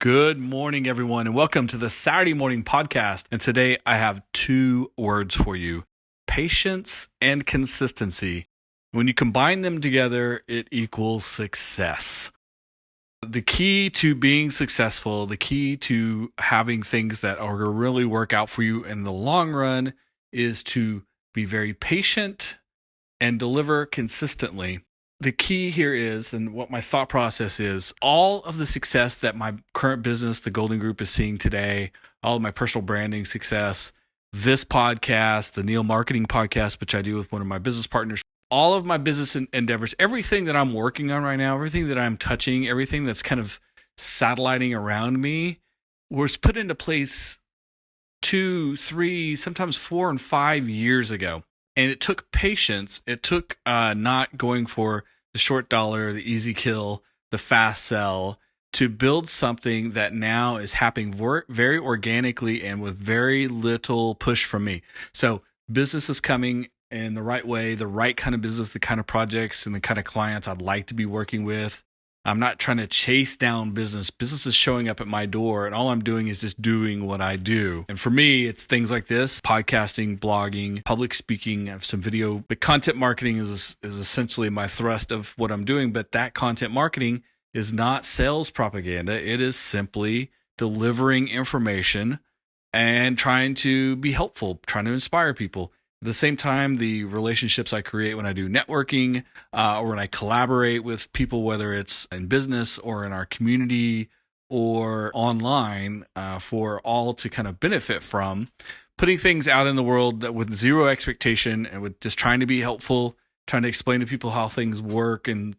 Good morning, everyone, and welcome to the Saturday Morning Podcast. And today I have two words for you: patience and consistency. When you combine them together, it equals success. The key to being successful, the key to having things that are going to really work out for you in the long run is to be very patient and deliver consistently. The key here is, and what my thought process is, all of the success that my current business, the Golden Group, is seeing today, all of my personal branding success, this podcast, the Neil Marketing Podcast, which I do with one of my business partners, all of my business endeavors, everything that I'm working on right now, everything that I'm touching, everything that's kind of satelliting around me was put into place 2, 3, sometimes 4 and 5 years ago. And it took patience. It took not going for the short dollar, the easy kill, the fast sell, to build something that now is happening very organically and with very little push from me. So business is coming in the right way, the right kind of business, the kind of projects and the kind of clients I'd like to be working with. I'm not trying to chase down business. Business is showing up at my door, and all I'm doing is just doing what I do. And for me, it's things like this: podcasting, blogging, public speaking. I have some video, but content marketing is essentially my thrust of what I'm doing. But that content marketing is not sales propaganda. It is simply delivering information and trying to be helpful, trying to inspire people. At the same time, the relationships I create when I do networking or when I collaborate with people, whether it's in business or in our community or online, for all to kind of benefit from, putting things out in the world that with zero expectation and with just trying to be helpful, trying to explain to people how things work and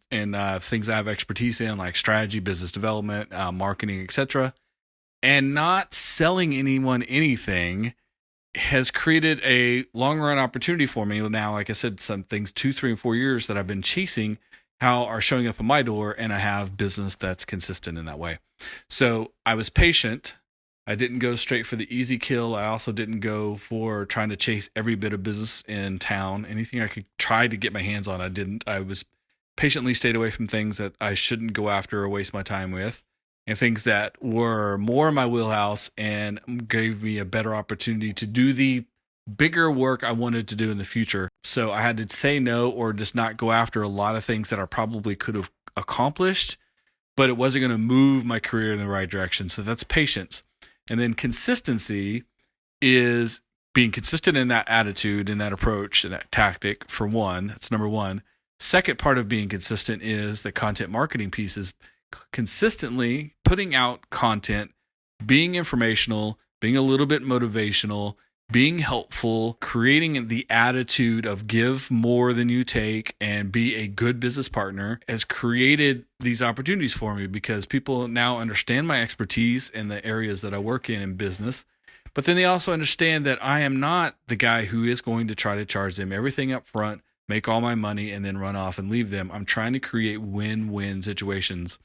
things I have expertise in, like strategy, business development, marketing, etc., and not selling anyone anything, has created a long run opportunity for me. Now, like I said, some things 2, 3, and 4 years that I've been chasing are showing up at my door, and I have business that's consistent in that way. So I was patient. I didn't go straight for the easy kill. I also didn't go for trying to chase every bit of business in town. Anything I could try to get my hands on, I didn't. I was patiently stayed away from things that I shouldn't go after or waste my time with, and things that were more in my wheelhouse and gave me a better opportunity to do the bigger work I wanted to do in the future. So I had to say no or just not go after a lot of things that I probably could have accomplished, but it wasn't going to move my career in the right direction. So that's patience. And then consistency is being consistent in that attitude, in that approach, and that tactic, for one. That's number one. Second part of being consistent is the content marketing pieces. Consistently putting out content, being informational, being a little bit motivational, being helpful, creating the attitude of give more than you take and be a good business partner has created these opportunities for me, because people now understand my expertise in the areas that I work in business. But then they also understand that I am not the guy who is going to try to charge them everything up front, make all my money, and then run off and leave them. I'm trying to create win-win situations,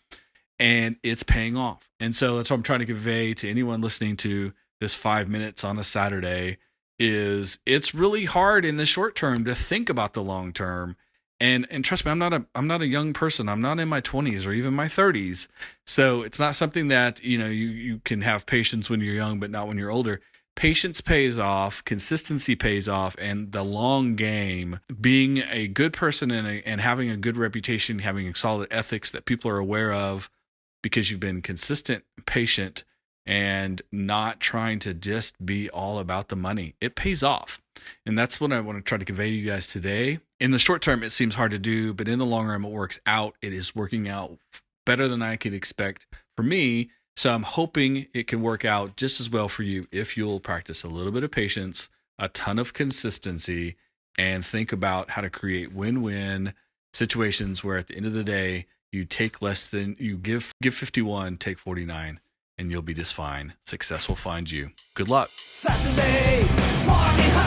and it's paying off. And so that's what I'm trying to convey to anyone listening to this 5 minutes on a Saturday is it's really hard in the short term to think about the long term. And trust me, I'm not a young person. I'm not in my 20s or even my 30s. So it's not something that, you can have patience when you're young, but not when you're older. Patience pays off, consistency pays off, and the long game, being a good person and having a good reputation, having solid ethics that people are aware of because you've been consistent, patient, and not trying to just be all about the money. It pays off. And that's what I want to try to convey to you guys today. In the short term, it seems hard to do, but in the long run, it works out. It is working out better than I could expect for me. So I'm hoping it can work out just as well for you if you'll practice a little bit of patience, a ton of consistency, and think about how to create win-win situations where at the end of the day, you take less than you give 51, take 49, and you'll be just fine. Success will find you. Good luck. Saturday morning.